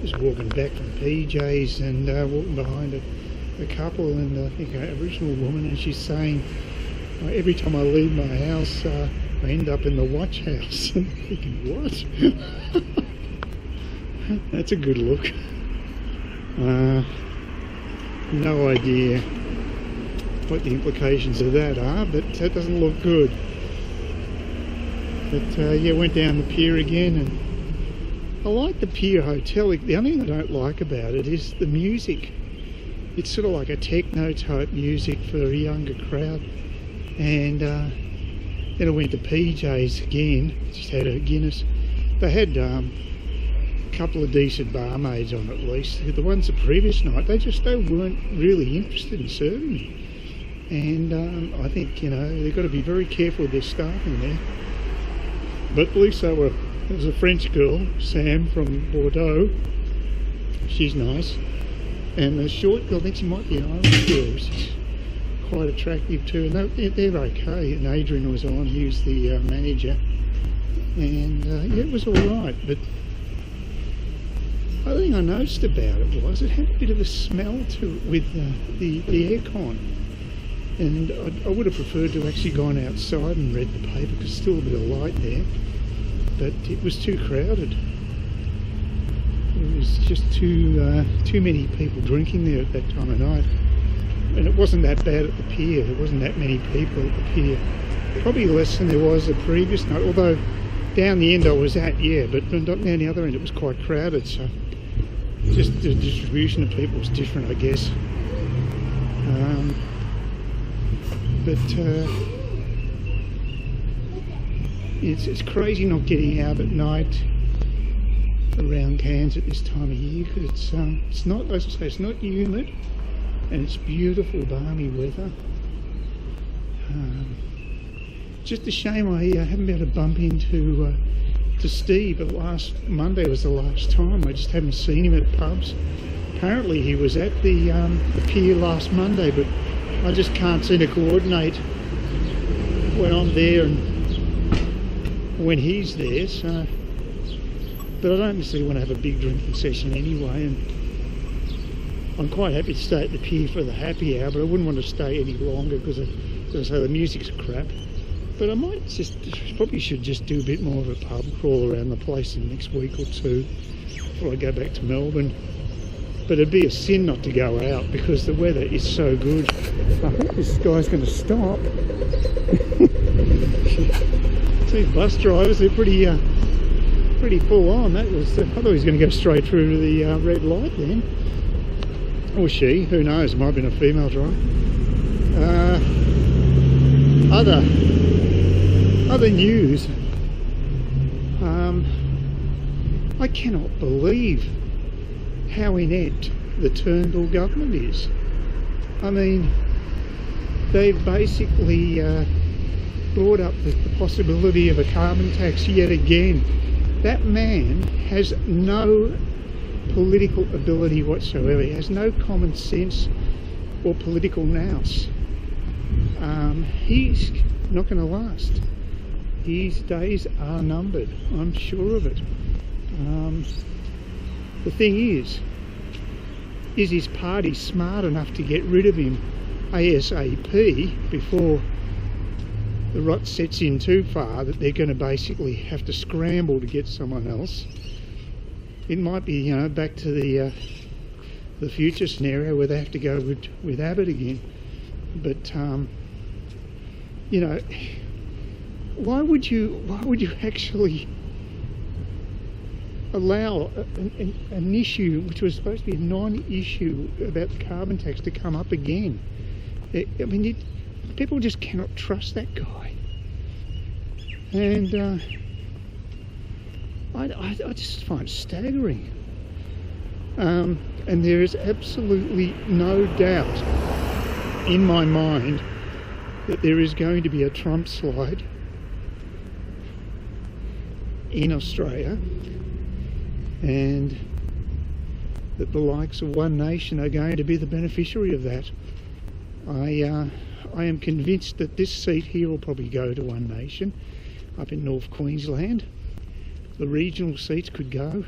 just walking back from PJ's and walking behind a couple and Aboriginal woman, and she's saying, every time I leave my house, I end up in the watch house. I'm thinking, what? That's a good look. No idea what the implications of that are, but that doesn't look good. But yeah, went down the pier again, and I like the pier hotel. The only thing I don't like about it is the music. It's sort of like a techno type music for a younger crowd. And then I went to PJ's again, just had a Guinness. They had a couple of decent barmaids on at least. The ones the previous night, they weren't really interested in serving me. And I think, they've got to be very careful with their staffing there. But at least there was a French girl, Sam from Bordeaux. She's nice. And the short girl, I think she might be an Irish girl. She's quite attractive too. And they're okay. And Adrian was on, he was the manager. And yeah, it was all right. But the other thing I noticed about it was it had a bit of a smell to it with the aircon. And I would have preferred to have actually gone outside and read the paper, because there's still a bit of light there. But it was too crowded. There was just too many people drinking there at that time of night. And it wasn't that bad at the pier. There wasn't that many people at the pier. Probably less than there was the previous night. Although down the end I was at, yeah, but down the other end it was quite crowded. So just the distribution of people was different, I guess. But it's crazy not getting out at night around Cairns at this time of year, because it's not, as I say, it's not humid and it's beautiful balmy weather. Just a shame I haven't been able to bump into to Steve, but last Monday was the last time. I just haven't seen him at pubs. Apparently he was at the pier last Monday, but I just can't seem to coordinate when I'm there and when he's there. So, but I don't necessarily want to have a big drinking session anyway, and I'm quite happy to stay at the pier for the happy hour, but I wouldn't want to stay any longer because, as I say, the music's crap. But I might probably should just do a bit more of a pub crawl around the place in the next week or two before I go back to Melbourne. But it'd be a sin not to go out because the weather is so good. I hope this guy's going to stop. These bus drivers, they're pretty full on. I thought he was going to go straight through to the red light then. Or she, who knows, it might have been a female driver. Other news. I cannot believe how inept the Turnbull government is. I mean, they've basically brought up the possibility of a carbon tax yet again. That man has no political ability whatsoever. He has no common sense or political nous. He's not going to last. His days are numbered, I'm sure of it. The thing is his party smart enough to get rid of him ASAP before the rot sets in too far that they're going to basically have to scramble to get someone else? It might be, back to the future scenario where they have to go with Abbott again. But why would you actually allow an issue which was supposed to be a non-issue about the carbon tax to come up again? I mean, people just cannot trust that guy, and I just find it staggering. And there is absolutely no doubt in my mind that there is going to be a Trump slide in Australia, and that the likes of One Nation are going to be the beneficiary of that. I am convinced that this seat here will probably go to One Nation up in North Queensland. The regional seats could go.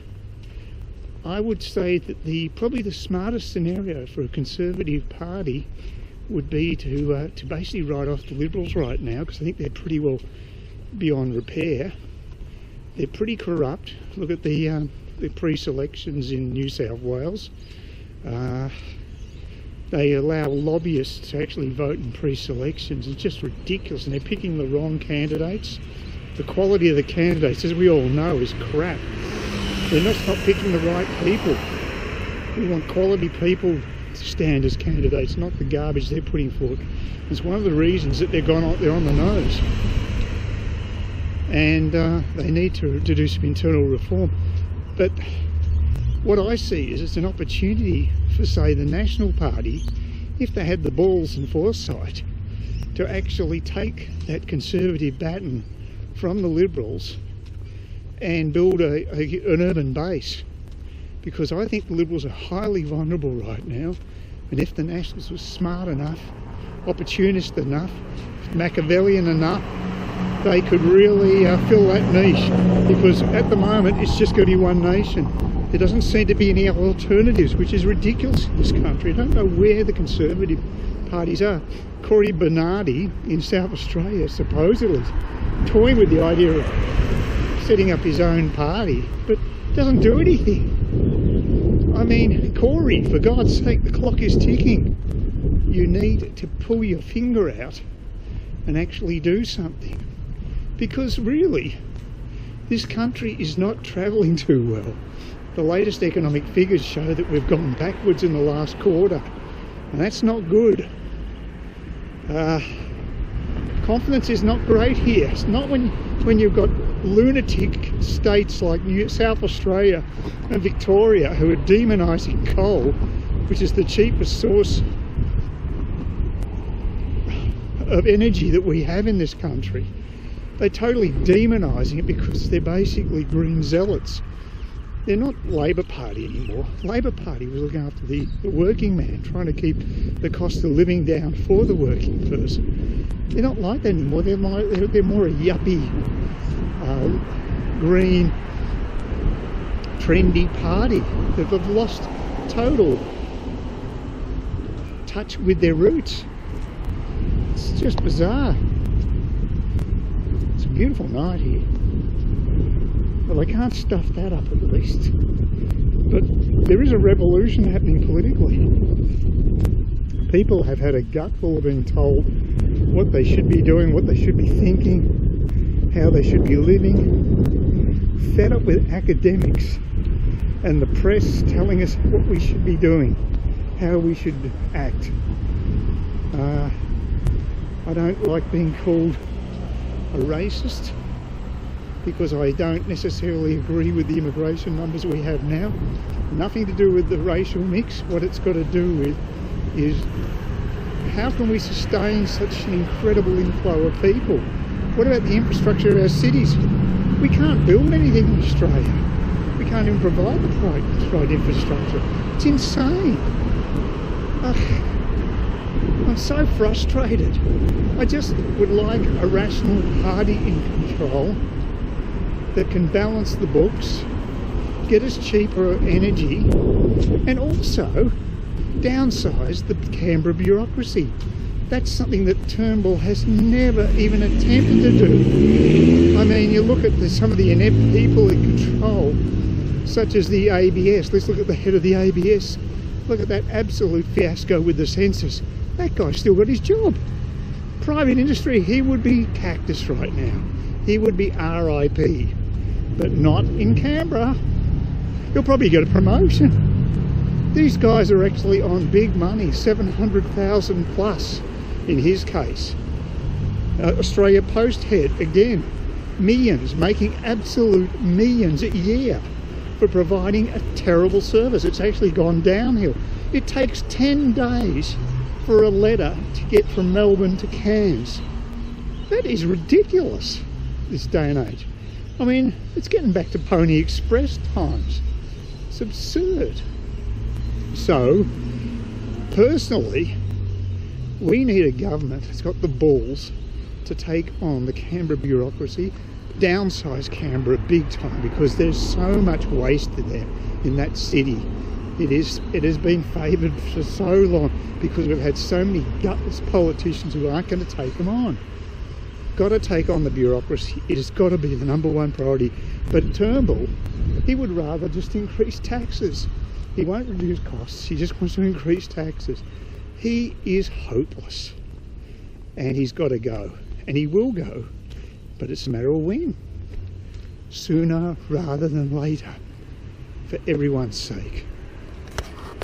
I would say that probably the smartest scenario for a Conservative Party would be to basically write off the Liberals right now, because I think they're pretty well beyond repair. They're pretty corrupt. Look at the pre-selections in New South Wales. They allow lobbyists to actually vote in pre-selections. It's just ridiculous, and they're picking the wrong candidates. The quality of the candidates, as we all know, is crap. They're not picking the right people. We want quality people to stand as candidates, not the garbage they're putting forward. It's one of the reasons that they're on the nose. And they need to do some internal reform. But what I see is it's an opportunity for, say, the National Party, if they had the balls and foresight, to actually take that Conservative baton from the Liberals and build an urban base. Because I think the Liberals are highly vulnerable right now, and if the Nationals were smart enough, opportunist enough, Machiavellian enough, they could really fill that niche. Because at the moment it's just going to be one nation. There doesn't seem to be any alternatives, which is ridiculous in this country. I don't know where the Conservative parties are. Cory Bernardi in South Australia supposedly toying with the idea of setting up his own party, but doesn't do anything. I mean, Cory, for God's sake, the clock is ticking. You need to pull your finger out and actually do something. Because really, this country is not travelling too well. The latest economic figures show that we've gone backwards in the last quarter, and that's not good. Confidence is not great here. It's not when you've got lunatic states like South Australia and Victoria who are demonising coal, which is the cheapest source of energy that we have in this country. They're totally demonising it because they're basically green zealots. They're not Labor Party anymore. Labor Party was looking after the working man, trying to keep the cost of living down for the working person. They're not like that anymore. They're more a yuppie, green, trendy party that have lost total touch with their roots. It's just bizarre. It's a beautiful night here. Well, they can't stuff that up at least. But there is a revolution happening politically. People have had a gutful of being told what they should be doing, what they should be thinking, how they should be living. Fed up with academics and the press telling us what we should be doing, how we should act. I don't like being called a racist, because I don't necessarily agree with the immigration numbers we have now. Nothing to do with the racial mix. What it's got to do with is how can we sustain such an incredible inflow of people? What about the infrastructure of our cities? We can't build anything in Australia. We can't even provide the right infrastructure. It's insane. I'm so frustrated. I just would like a rational party in control that can balance the books, get us cheaper energy, and also downsize the Canberra bureaucracy. That's something that Turnbull has never even attempted to do. I mean, you look at some of the inept people in control, such as the ABS. Let's look at the head of the ABS. Look at that absolute fiasco with the census. That guy's still got his job. Private industry, he would be cactus right now. He would be RIP. But not in Canberra. He'll probably get a promotion. These guys are actually on big money, 700,000 plus in his case. Australia Post head, again, millions, making absolute millions a year for providing a terrible service. It's actually gone downhill. It takes 10 days for a letter to get from Melbourne to Cairns. That is ridiculous, this day and age. I mean, it's getting back to Pony Express times. It's absurd. So, personally, we need a government that's got the balls to take on the Canberra bureaucracy, downsize Canberra big time, because there's so much waste there in that city. It has been favoured for so long because we've had so many gutless politicians who aren't going to take them on. Got to take on the bureaucracy. It has got to be the #1 priority. But Turnbull, he would rather just increase taxes. He won't reduce costs. He just wants to increase taxes. He is hopeless, and he's got to go, and he will go. But it's a matter of when, sooner rather than later, for everyone's sake.